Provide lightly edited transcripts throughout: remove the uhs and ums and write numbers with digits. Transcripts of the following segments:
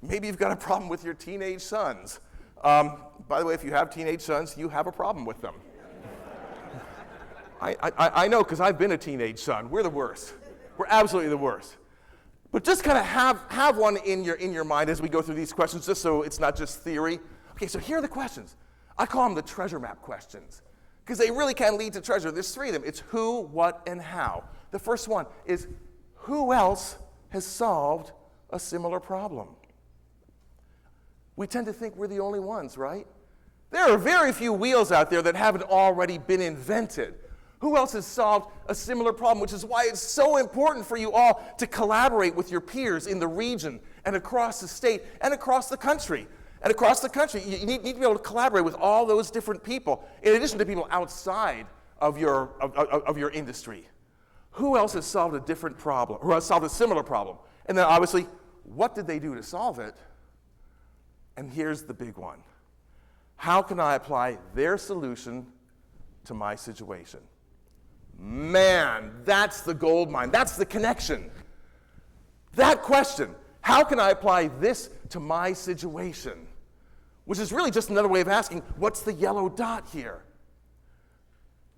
Maybe you've got a problem with your teenage sons. By the way, if you have teenage sons, you have a problem with them. I know, because I've been a teenage son. We're the worst. We're absolutely the worst. But just kind of have one in your mind as we go through these questions, just so it's not just theory. Okay, so here are the questions. I call them the treasure map questions, because they really can lead to treasure. There's three of them. It's who, what, and how. The first one is, who else has solved a similar problem? We tend to think we're the only ones, right? There are very few wheels out there that haven't already been invented. Who else has solved a similar problem, which is why it's so important for you all to collaborate with your peers in the region and across the state and across the country. And across the country, you need to be able to collaborate with all those different people, in addition to people outside of your industry. Who else has solved a different problem, or has solved a similar problem? And then obviously, what did they do to solve it? And here's the big one. How can I apply their solution to my situation? Man, that's the gold mine. That's the connection. That question, how can I apply this to my situation? Which is really just another way of asking, what's the yellow dot here?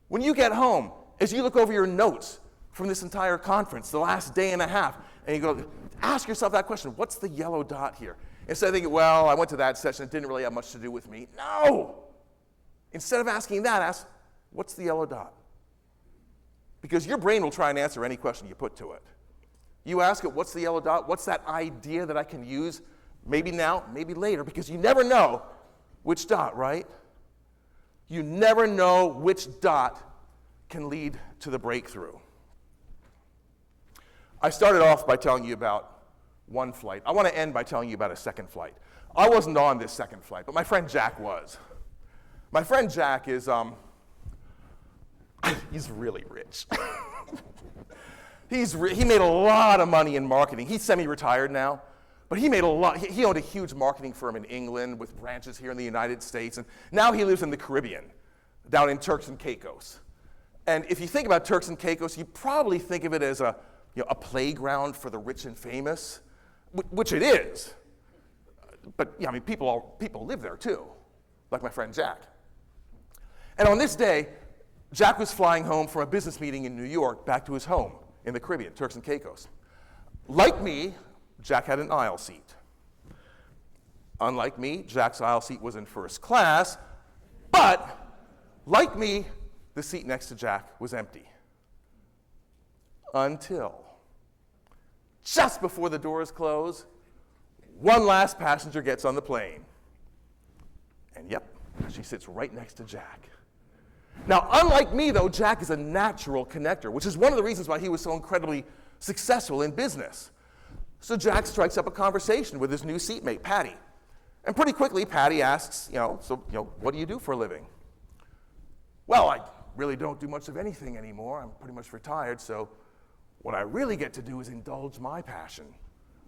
When you get home, as you look over your notes from this entire conference, the last day and a half, and you go, ask yourself that question, what's the yellow dot here? Instead of thinking, well, I went to that session, it didn't really have much to do with me. No! Instead of asking that, ask, what's the yellow dot? Because your brain will try and answer any question you put to it. You ask it, what's the yellow dot? What's that idea that I can use, maybe now, maybe later, because you never know which dot, right? You never know which dot can lead to the breakthrough. I started off by telling you about one flight. I want to end by telling you about a second flight. I wasn't on this second flight, but my friend Jack was. My friend Jack is, he's really rich. He made a lot of money in marketing. He's semi-retired now, but he made a lot. He owned a huge marketing firm in England with branches here in the United States, and now he lives in the Caribbean, down in Turks and Caicos. And if you think about Turks and Caicos, you probably think of it as a playground for the rich and famous, which it is. But yeah, I mean, people live there too, like my friend Jack. And on this day, Jack was flying home from a business meeting in New York back to his home in the Caribbean, Turks and Caicos. Like me, Jack had an aisle seat. Unlike me, Jack's aisle seat was in first class, but like me, the seat next to Jack was empty. Until just before the doors close, one last passenger gets on the plane. And yep, she sits right next to Jack. Now, unlike me, though, Jack is a natural connector, which is one of the reasons why he was so incredibly successful in business. So Jack strikes up a conversation with his new seatmate, Patty. And pretty quickly, Patty asks, what do you do for a living? Well, I really don't do much of anything anymore. I'm pretty much retired, so what I really get to do is indulge my passion,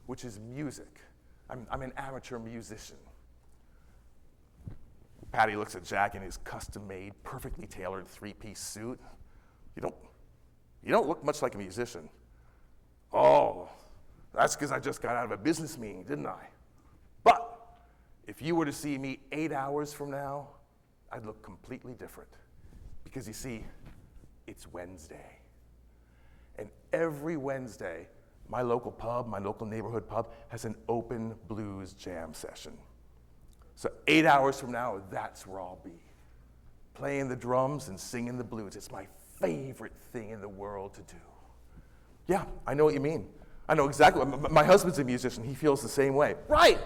which is music. I'm an amateur musician. Patty looks at Jack in his custom-made, perfectly tailored three-piece suit. You don't look much like a musician. Oh, that's because I just got out of a business meeting, didn't I? But if you were to see me 8 hours from now, I'd look completely different. Because you see, it's Wednesday. And every Wednesday, my local pub, my local neighborhood pub, has an open blues jam session. So 8 hours from now, that's where I'll be, playing the drums and singing the blues. It's my favorite thing in the world to do. Yeah, I know what you mean. I know exactly. My husband's a musician. He feels the same way. Right.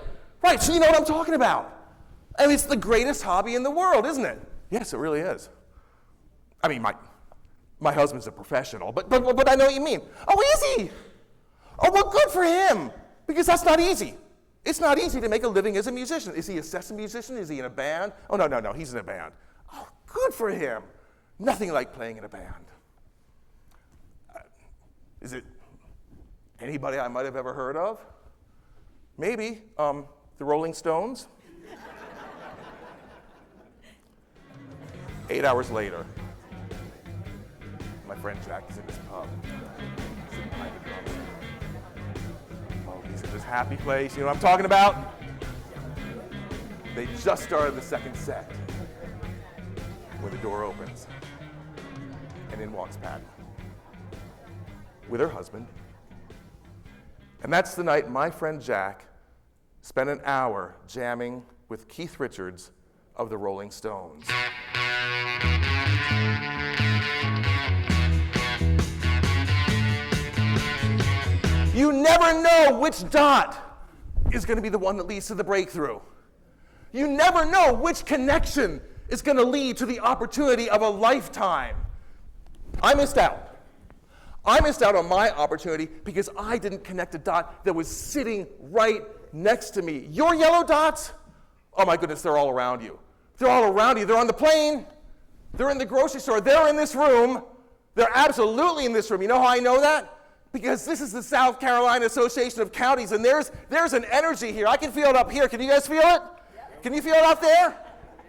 So you know what I'm talking about. I mean, it's the greatest hobby in the world, isn't it? Yes, it really is. I mean, my husband's a professional, but I know what you mean. Oh, is he? Oh, well, good for him, because that's not easy. It's not easy to make a living as a musician. Is he a session musician? Is he in a band? Oh, no, he's in a band. Oh, good for him. Nothing like playing in a band. Is it anybody I might have ever heard of? Maybe the Rolling Stones. 8 hours later, my friend Jack is in his pub, sitting behind the drums. Oh, he's in the this happy place. You know what I'm talking about? They just started the second set when the door opens. And in walks Patty with her husband. And that's the night my friend Jack spent an hour jamming with Keith Richards of the Rolling Stones. You never know which dot is going to be the one that leads to the breakthrough. You never know which connection is going to lead to the opportunity of a lifetime. I missed out. I missed out on my opportunity because I didn't connect a dot that was sitting right next to me. Your yellow dots, oh my goodness, they're all around you. They're all around you. They're on the plane. They're in the grocery store. They're in this room. They're absolutely in this room. You know how I know that? Because this is the South Carolina Association of Counties, and there's an energy here. I can feel it up here. Can you guys feel it? Can you feel it out there?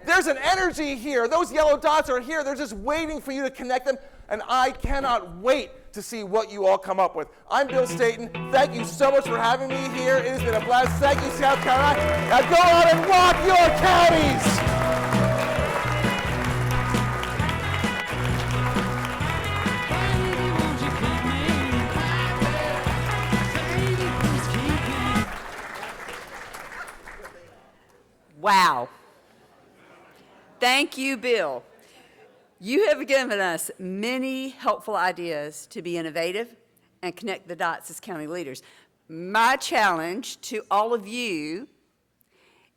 There's an energy here. Those yellow dots are here. They're just waiting for you to connect them, and I cannot wait to see what you all come up with. I'm Bill Staten. Thank you so much for having me here. It has been a blast. Thank you, South Carolina. Now go out and rock your counties. Wow. Thank you, Bill. You have given us many helpful ideas to be innovative and connect the dots as county leaders. My challenge to all of you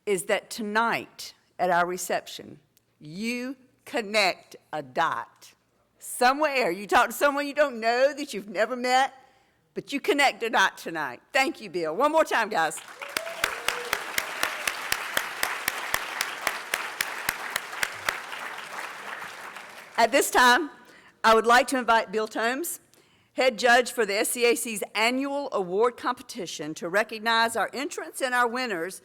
is that tonight at our reception, you connect a dot. Somewhere, you talk to someone you don't know that you've never met, but you connect a dot tonight. Thank you, Bill. One more time, guys. At this time, I would like to invite Bill Tomes, head judge for the SCAC's annual award competition, to recognize our entrants and our winners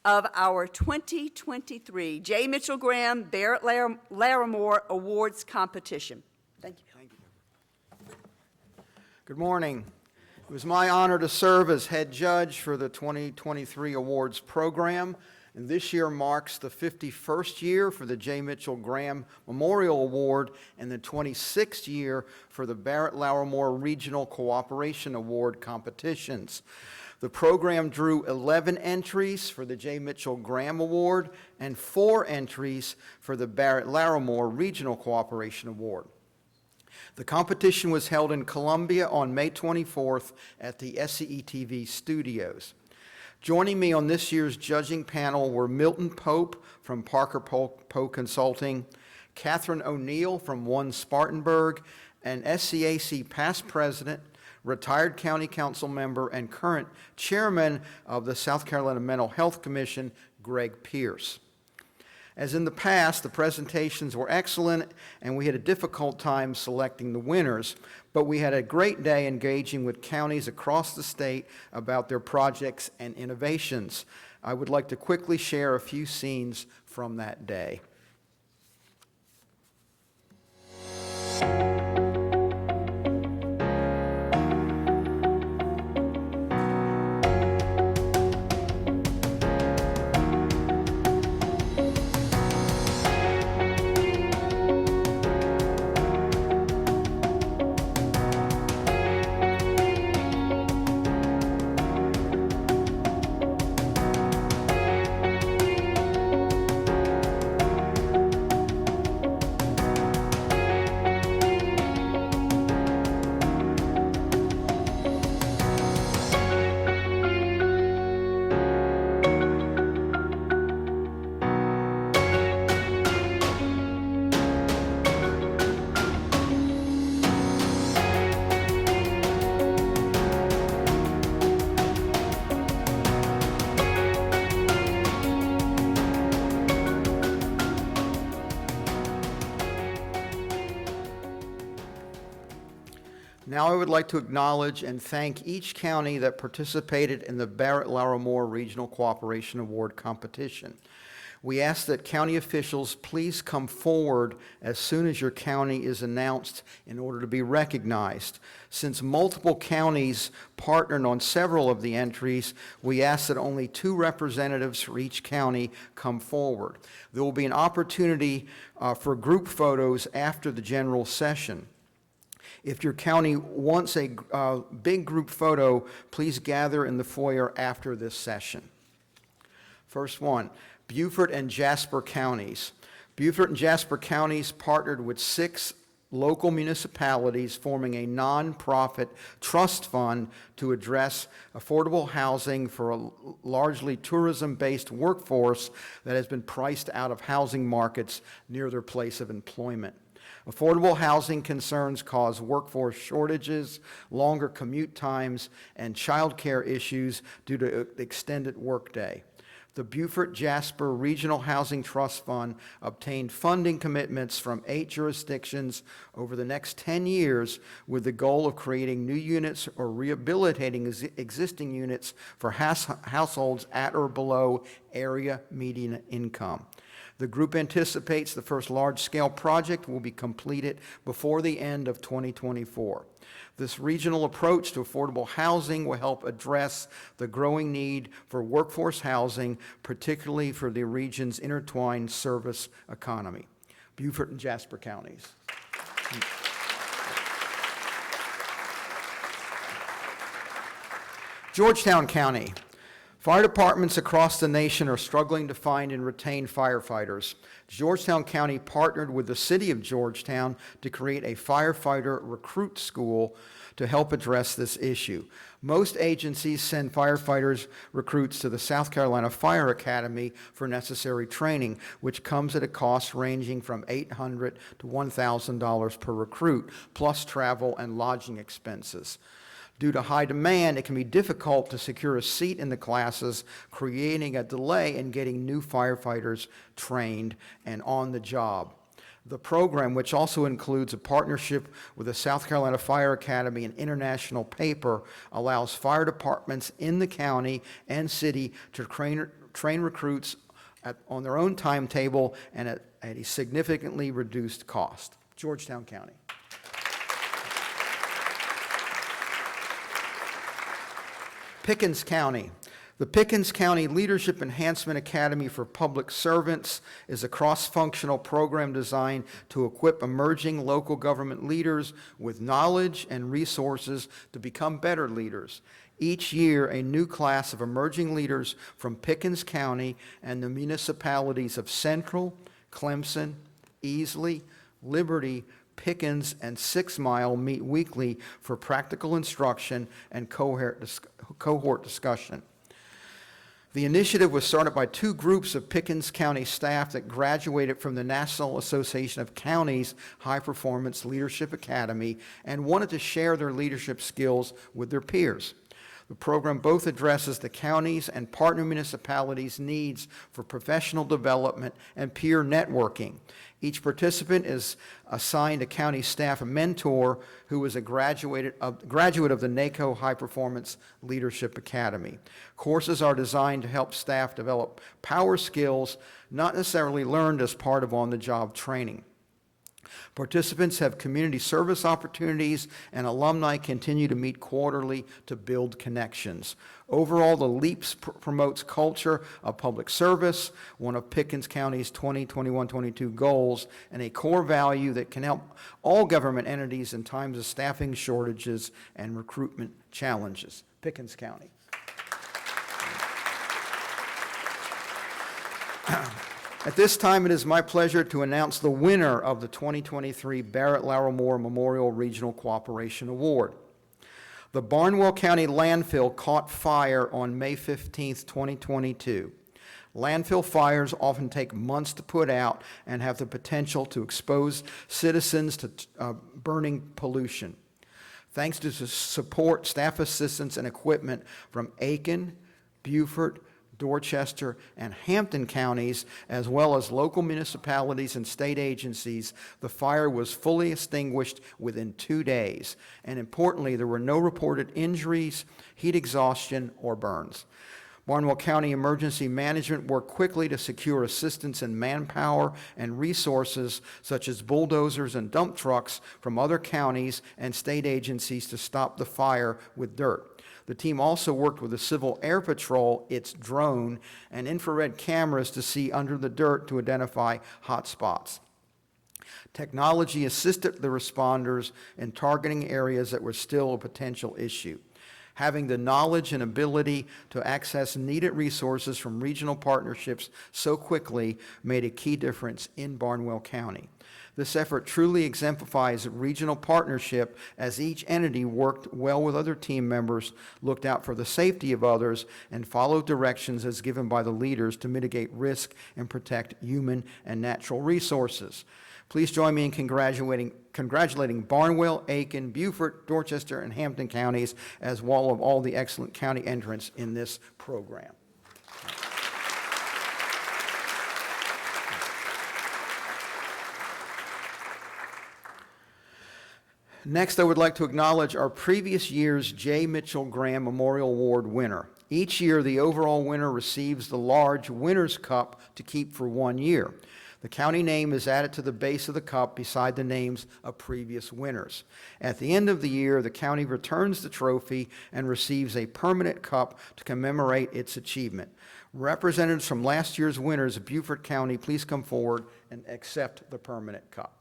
of our 2023 J. Mitchell Graham Barrett Larimore Awards competition. Thank you. Thank you. Good morning. It was my honor to serve as head judge for the 2023 awards program. And this year marks the 51st year for the J. Mitchell Graham Memorial Award and the 26th year for the Barrett Larimore Regional Cooperation Award competitions. The program drew 11 entries for the J. Mitchell Graham Award and 4 entries for the Barrett Larimore Regional Cooperation Award. The competition was held in Columbia on May 24th at the SCETV studios. Joining me on this year's judging panel were Milton Pope from Parker Poe Consulting, Catherine O'Neill from One Spartanburg, and SCAC past president, retired county council member, and current chairman of the South Carolina Mental Health Commission, Greg Pierce. As in the past, the presentations were excellent, and we had a difficult time selecting the winners, but we had a great day engaging with counties across the state about their projects and innovations. I would like to quickly share a few scenes from that day. Now I would like to acknowledge and thank each county that participated in the Barrett Larimore Regional Cooperation Award competition. We ask that county officials please come forward as soon as your county is announced in order to be recognized. Since multiple counties partnered on several of the entries, we ask that only 2 representatives for each county come forward. There will be an opportunity for group photos after the general session. If your county wants a big group photo, please gather in the foyer after this session. First one, Beaufort and Jasper counties. Beaufort and Jasper counties partnered with 6 local municipalities forming a nonprofit trust fund to address affordable housing for a largely tourism-based workforce that has been priced out of housing markets near their place of employment. Affordable housing concerns cause workforce shortages, longer commute times, and child care issues due to the extended workday. The Beaufort-Jasper Regional Housing Trust Fund obtained funding commitments from 8 jurisdictions over the next 10 years with the goal of creating new units or rehabilitating existing units for households at or below area median income. The group anticipates the first large-scale project will be completed before the end of 2024. This regional approach to affordable housing will help address the growing need for workforce housing, particularly for the region's intertwined service economy. Beaufort and Jasper counties. Georgetown County. Fire departments across the nation are struggling to find and retain firefighters. Georgetown County partnered with the city of Georgetown to create a firefighter recruit school to help address this issue. Most agencies send firefighters recruits to the South Carolina Fire Academy for necessary training, which comes at a cost ranging from $800 to $1,000 per recruit, plus travel and lodging expenses. Due to high demand, it can be difficult to secure a seat in the classes, creating a delay in getting new firefighters trained and on the job. The program, which also includes a partnership with the South Carolina Fire Academy and International Paper, allows fire departments in the county and city to train recruits on their own timetable and at a significantly reduced cost. Georgetown County. Pickens County. The Pickens County Leadership Enhancement Academy for Public Servants is a cross-functional program designed to equip emerging local government leaders with knowledge and resources to become better leaders. Each year, a new class of emerging leaders from Pickens County and the municipalities of Central, Clemson, Easley, Liberty, Pickens, and 6 Mile meet weekly for practical instruction and cohort discussion. The initiative was started by 2 groups of Pickens County staff that graduated from the National Association of Counties High Performance Leadership Academy and wanted to share their leadership skills with their peers. The program both addresses the counties and partner municipalities' needs for professional development and peer networking. Each participant is assigned a county staff mentor who is a graduate of the NACO High Performance Leadership Academy. Courses are designed to help staff develop power skills not necessarily learned as part of on-the-job training. Participants have community service opportunities, and alumni continue to meet quarterly to build connections. Overall, the LEAPS promotes culture of public service, one of Pickens County's 2021-22 goals, and a core value that can help all government entities in times of staffing shortages and recruitment challenges. Pickens County. At this time, it is my pleasure to announce the winner of the 2023 Barrett Larimore Memorial Regional Cooperation Award. The Barnwell County landfill caught fire on May 15, 2022. Landfill fires often take months to put out and have the potential to expose citizens to burning pollution. Thanks to the support, staff assistance, and equipment from Aiken, Beaufort, Dorchester, and Hampton counties, as well as local municipalities and state agencies, the fire was fully extinguished within 2 days. And importantly, there were no reported injuries, heat exhaustion, or burns. Barnwell County Emergency Management worked quickly to secure assistance in manpower and resources such as bulldozers and dump trucks from other counties and state agencies to stop the fire with dirt. The team also worked with the Civil Air Patrol, its drone, and infrared cameras to see under the dirt to identify hot spots. Technology assisted the responders in targeting areas that were still a potential issue. Having the knowledge and ability to access needed resources from regional partnerships so quickly made a key difference in Barnwell County. This effort truly exemplifies regional partnership as each entity worked well with other team members, looked out for the safety of others, and followed directions as given by the leaders to mitigate risk and protect human and natural resources. Please join me in congratulating Barnwell, Aiken, Beaufort, Dorchester, and Hampton counties as well of all the excellent county entrants in this program. Next, I would like to acknowledge our previous year's J. Mitchell Graham Memorial Award winner. Each year, the overall winner receives the large Winner's Cup to keep for 1 year. The county name is added to the base of the cup beside the names of previous winners. At the end of the year, the county returns the trophy and receives a permanent cup to commemorate its achievement. Representatives from last year's winners of Beaufort County, please come forward and accept the permanent cup.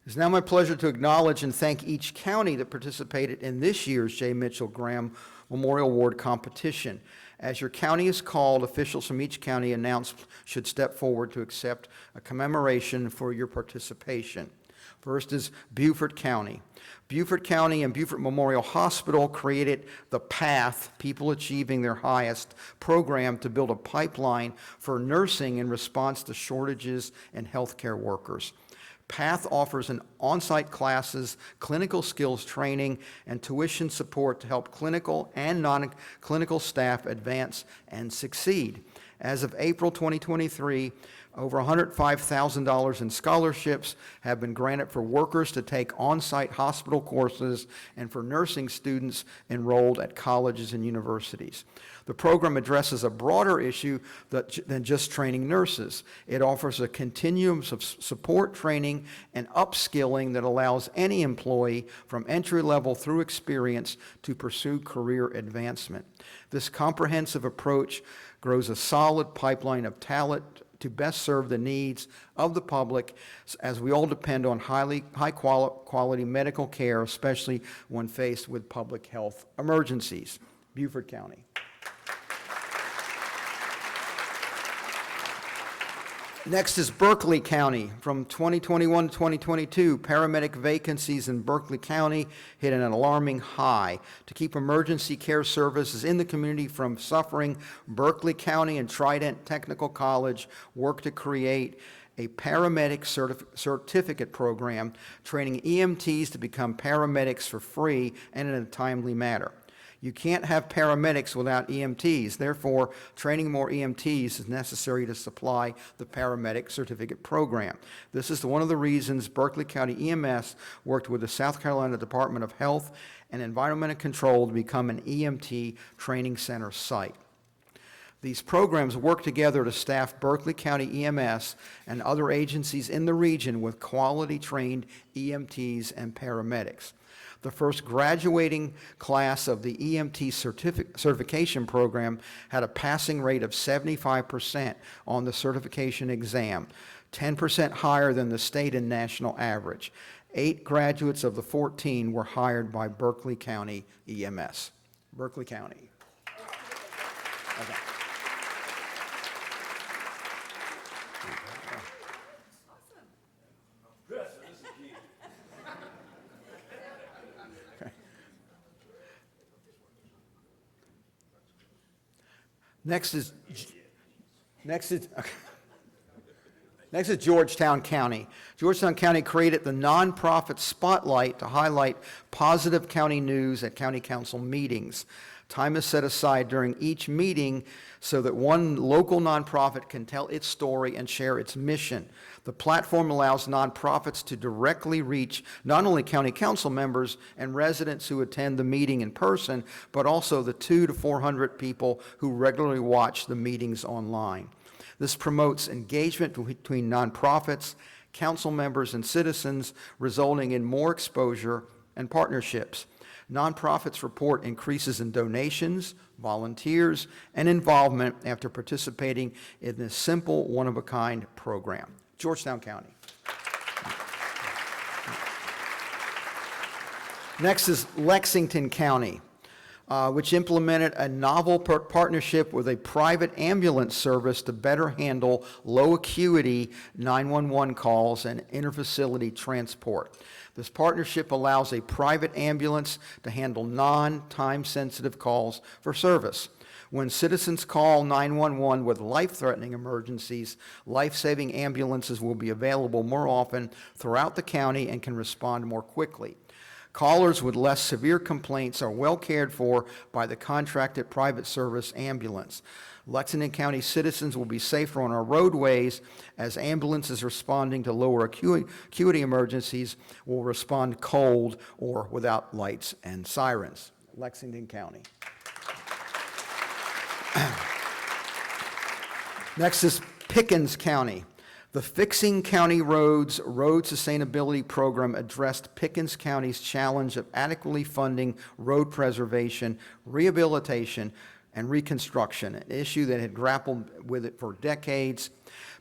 It's now my pleasure to acknowledge and thank each county that participated in this year's J. Mitchell Graham Memorial Award competition. As your county is called, officials from each county announced should step forward to accept a commemoration for your participation. First is Beaufort County. Beaufort County and Beaufort Memorial Hospital created the PATH, People Achieving Their Highest, program to build a pipeline for nursing in response to shortages in healthcare workers. PATH offers an on-site classes, clinical skills training, and tuition support to help clinical and non-clinical staff advance and succeed. As of April 2023, over $105,000 in scholarships have been granted for workers to take on-site hospital courses and for nursing students enrolled at colleges and universities. The program addresses a broader issue than just training nurses. It offers a continuum of support, training, and upskilling that allows any employee from entry level through experience to pursue career advancement. This comprehensive approach grows a solid pipeline of talent to best serve the needs of the public, as we all depend on high quality medical care, especially when faced with public health emergencies. Beaufort County. Next is Berkeley County. From 2021 to 2022, paramedic vacancies in Berkeley County hit an alarming high. To keep emergency care services in the community from suffering, Berkeley County and Trident Technical College worked to create a paramedic certificate program, training EMTs to become paramedics for free and in a timely manner. You can't have paramedics without EMTs. Therefore, training more EMTs is necessary to supply the paramedic certificate program. This is one of the reasons Berkeley County EMS worked with the South Carolina Department of Health and Environmental Control to become an EMT training center site. These programs work together to staff Berkeley County EMS and other agencies in the region with quality trained EMTs and paramedics. The first graduating class of the EMT certification program had a passing rate of 75% on the certification exam, 10% higher than the state and national average. 8 graduates of the 14 were hired by Berkeley County EMS. Berkeley County. Okay. Next is Next is Georgetown County. Georgetown County created the Nonprofit Spotlight to highlight positive county news at county council meetings. Time is set aside during each meeting so that one local nonprofit can tell its story and share its mission. The platform allows nonprofits to directly reach not only county council members and residents who attend the meeting in person, but also the 200 to 400 people who regularly watch the meetings online. This promotes engagement between nonprofits, council members, and citizens, resulting in more exposure and partnerships. Nonprofits report increases in donations, volunteers, and involvement after participating in this simple, one-of-a-kind program. Georgetown County. Next is Lexington County, which implemented a novel partnership with a private ambulance service to better handle low-acuity 911 calls and interfacility transport. This partnership allows a private ambulance to handle non-time-sensitive calls for service. When citizens call 911 with life-threatening emergencies, life-saving ambulances will be available more often throughout the county and can respond more quickly. Callers with less severe complaints are well cared for by the contracted private service ambulance. Lexington County citizens will be safer on our roadways as ambulances responding to lower acuity emergencies will respond cold or without lights and sirens. Lexington County. Next is Pickens County. The Fixing County Roads Road Sustainability Program addressed Pickens County's challenge of adequately funding road preservation, rehabilitation, and reconstruction, an issue that had grappled with it for decades.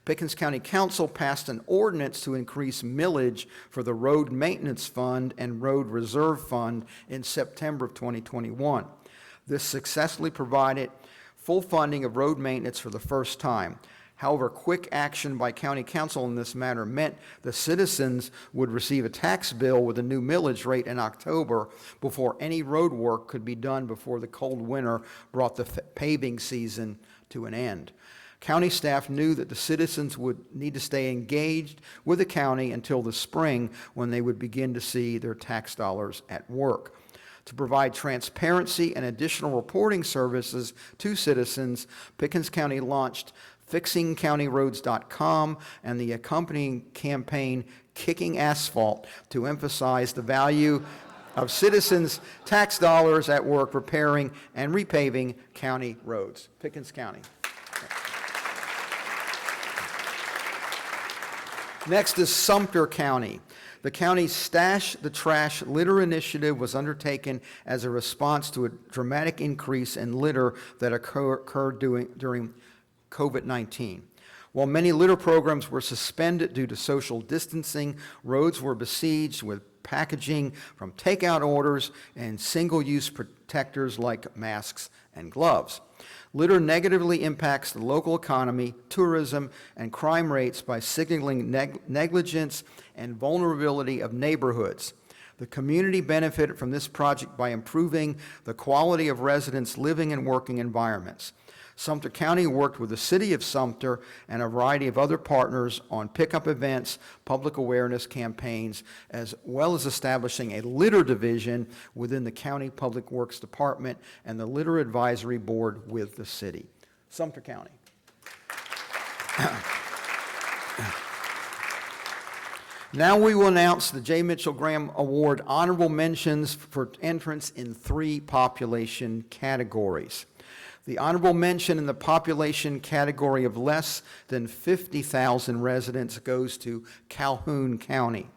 Pickens County Council passed an ordinance to increase millage for the Road Maintenance Fund and Road Reserve Fund in September of 2021. This successfully provided full funding of road maintenance for the first time. However, quick action by County Council in this matter meant the citizens would receive a tax bill with a new millage rate in October before any road work could be done before the cold winter brought the paving season to an end. County staff knew that the citizens would need to stay engaged with the county until the spring when they would begin to see their tax dollars at work. To provide transparency and additional reporting services to citizens, Pickens County launched FixingCountyRoads.com and the accompanying campaign Kicking Asphalt to emphasize the value of citizens' tax dollars at work repairing and repaving county roads. Pickens County. Next is Sumter County. The county's Stash the Trash litter initiative was undertaken as a response to a dramatic increase in litter that occurred during COVID-19. While many litter programs were suspended due to social distancing, roads were besieged with packaging from takeout orders and single-use protectors like masks and gloves. Litter negatively impacts the local economy, tourism, and crime rates by signaling negligence and vulnerability of neighborhoods. The community benefited from this project by improving the quality of residents' living and working environments. Sumter County worked with the City of Sumter and a variety of other partners on pickup events, public awareness campaigns, as well as establishing a litter division within the County Public Works Department and the Litter Advisory Board with the city. Sumter County. Now we will announce the J. Mitchell Graham Award honorable mentions for entrance in 3 population categories. The honorable mention in the population category of less than 50,000 residents goes to Calhoun County.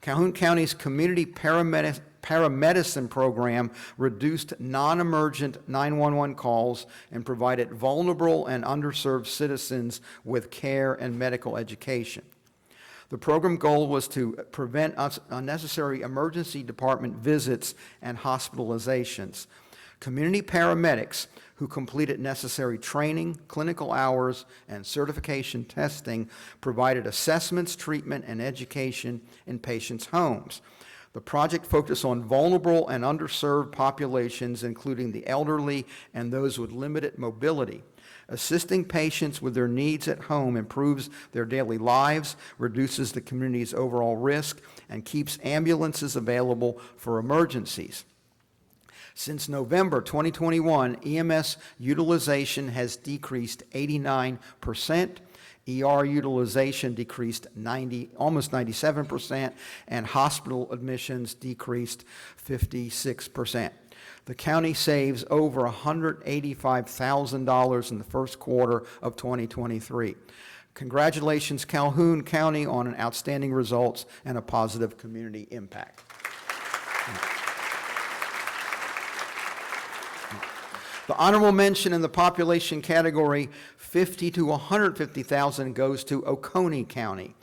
Calhoun County's community paramedicine program reduced non-emergent 911 calls and provided vulnerable and underserved citizens with care and medical education. The program goal was to prevent unnecessary emergency department visits and hospitalizations. Community paramedics who completed necessary training, clinical hours, and certification testing provided assessments, treatment, and education in patients' homes. The project focused on vulnerable and underserved populations, including the elderly and those with limited mobility. Assisting patients with their needs at home improves their daily lives, reduces the community's overall risk, and keeps ambulances available for emergencies. Since November 2021, EMS utilization has decreased 89%, ER utilization decreased almost 97%, and hospital admissions decreased 56%. The county saves over $185,000 in the first quarter of 2023. Congratulations, Calhoun County, on an outstanding results and a positive community impact. The honorable mention in the population category, 50 to 150,000, goes to Oconee County.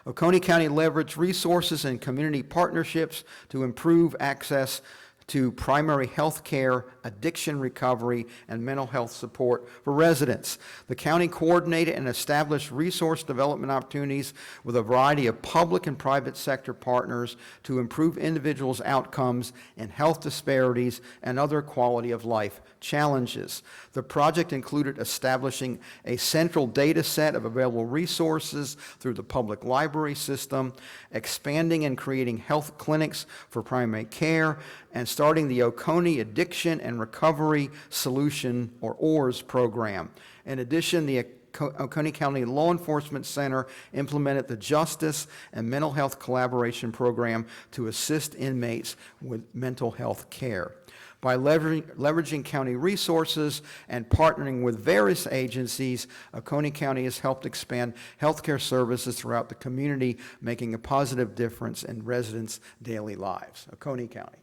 Oconee County leveraged resources and community partnerships to improve access to primary health care, addiction recovery, and mental health support for residents. The county coordinated and established resource development opportunities with a variety of public and private sector partners to improve individuals' outcomes and health disparities and other quality of life challenges. The project included establishing a central data set of available resources through the public library system, expanding and creating health clinics for primary care, and starting the Oconee Addiction and Recovery Solution, or OARS, program. In addition, the Oconee County Law Enforcement Center implemented the Justice and Mental Health Collaboration Program to assist inmates with mental health care. By leveraging county resources and partnering with various agencies, Oconee County has helped expand healthcare services throughout the community, making a positive difference in residents' daily lives. Oconee County.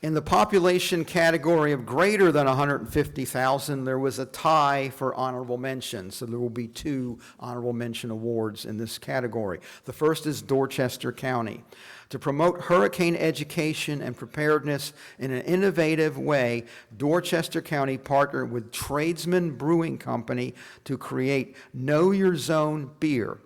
In the population category of greater than 150,000, there was a tie for honorable mention, so there will be 2 honorable mention awards in this category. The first is Dorchester County. To promote hurricane education and preparedness in an innovative way, Dorchester County partnered with Tradesman Brewing Company to create Know Your Zone beer.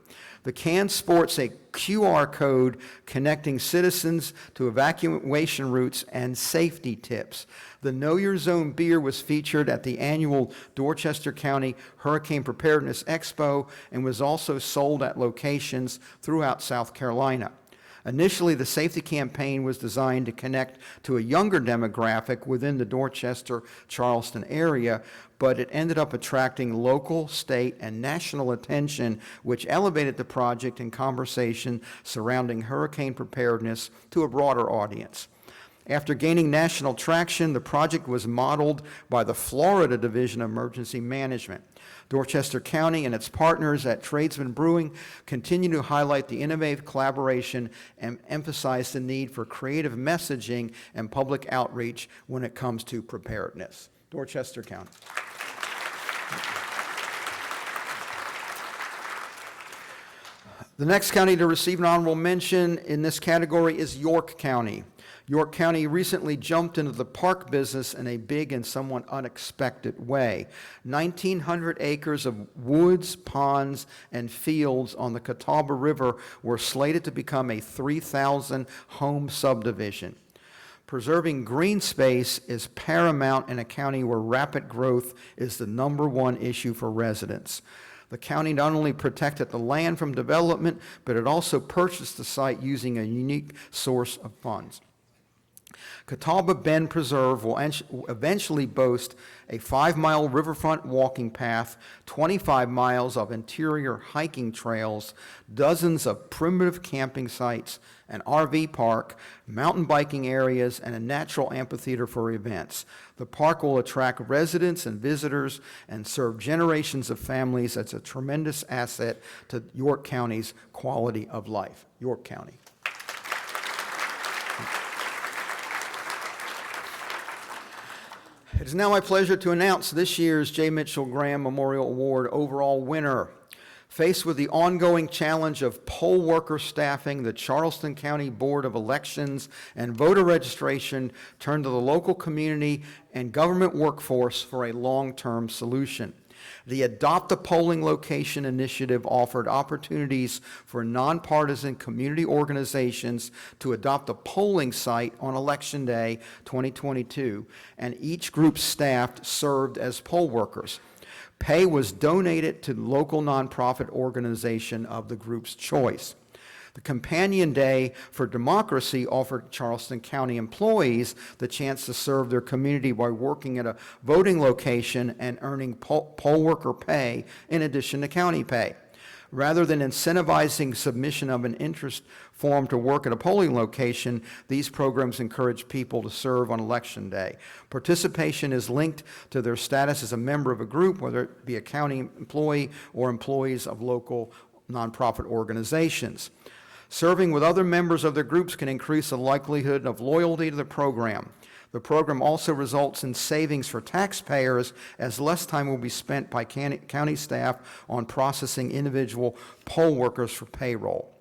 The can sports a QR code connecting citizens to evacuation routes and safety tips. The Know Your Zone beer was featured at the annual Dorchester County Hurricane Preparedness Expo and was also sold at locations throughout South Carolina. Initially, the safety campaign was designed to connect to a younger demographic within the Dorchester-Charleston area, but it ended up attracting local, state, and national attention, which elevated the project and conversation surrounding hurricane preparedness to a broader audience. After gaining national traction, the project was modeled by the Florida Division of Emergency Management. Dorchester County and its partners at Tradesman Brewing continue to highlight the innovative collaboration and emphasize the need for creative messaging and public outreach when it comes to preparedness. Dorchester County. The next county to receive an honorable mention in this category is York County. York County recently jumped into the park business in a big and somewhat unexpected way. 1,900 acres of woods, ponds, and fields on the Catawba River were slated to become a 3,000-home subdivision. Preserving green space is paramount in a county where rapid growth is the #1 issue for residents. The county not only protected the land from development, but it also purchased the site using a unique source of funds. Catawba Bend Preserve will eventually boast a 5-mile riverfront walking path, 25 miles of interior hiking trails, dozens of primitive camping sites, an RV park, mountain biking areas, and a natural amphitheater for events. The park will attract residents and visitors and serve generations of families as a tremendous asset to York County's quality of life. York County. It is now my pleasure to announce this year's J. Mitchell Graham Memorial Award overall winner. Faced with the ongoing challenge of poll worker staffing, the Charleston County Board of Elections and voter registration turned to the local community and government workforce for a long-term solution. The Adopt a Polling Location initiative offered opportunities for nonpartisan community organizations to adopt a polling site on Election Day 2022, and each group's staff served as poll workers. Pay was donated to the local nonprofit organization of the group's choice. The Companion Day for Democracy offered Charleston County employees the chance to serve their community by working at a voting location and earning poll worker pay in addition to county pay. Rather than incentivizing submission of an interest form to work at a polling location, these programs encourage people to serve on Election Day. Participation is linked to their status as a member of a group, whether it be a county employee or employees of local nonprofit organizations. Serving with other members of their groups can increase the likelihood of loyalty to the program. The program also results in savings for taxpayers, as less time will be spent by county staff on processing individual poll workers for payroll.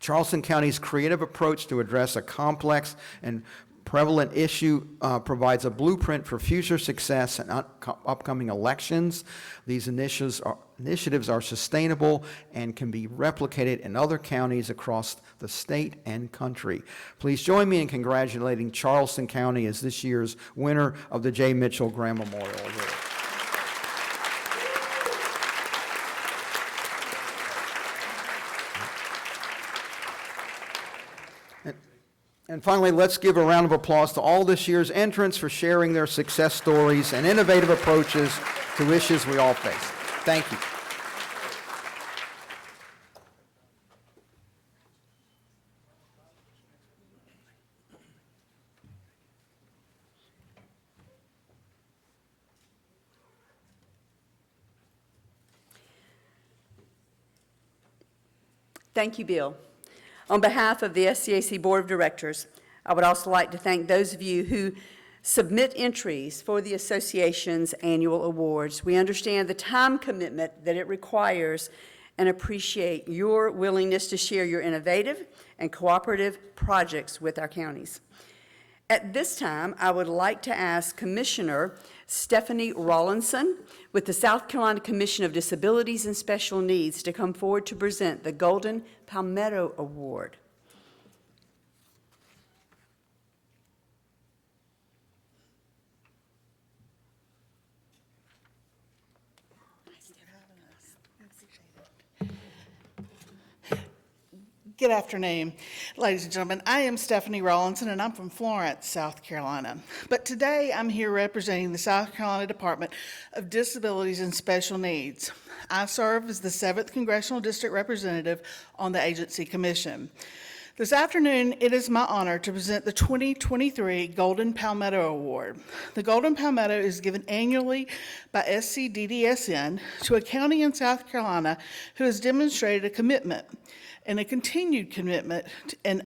Charleston County's creative approach to address a complex and prevalent issue provides a blueprint for future success in upcoming elections. These initiatives are sustainable and can be replicated in other counties across the state and country. Please join me in congratulating Charleston County as this year's winner of the J. Mitchell Graham Memorial Award. And finally, let's give a round of applause to all this year's entrants for sharing their success stories and innovative approaches to issues we all face. Thank you. Thank you, Bill. On behalf of the SCAC Board of Directors, I would also like to thank those of you who submit entries for the association's annual awards. We understand the time commitment that it requires and appreciate your willingness to share your innovative and cooperative projects with our counties. At this time, I would like to ask Commissioner Stephanie Rawlinson with the South Carolina Commission of Disabilities and Special Needs to come forward to present the Golden Palmetto Award. Good afternoon, ladies and gentlemen. I am Stephanie Rawlinson, and I'm from Florence, South Carolina. But today, I'm here representing the South Carolina Department of Disabilities and Special Needs. I serve as the 7th Congressional District Representative on the Agency Commission. This afternoon, it is my honor to present the 2023 Golden Palmetto Award. The Golden Palmetto is given annually by SCDDSN to a county in South Carolina who has demonstrated a commitment and a continued commitment and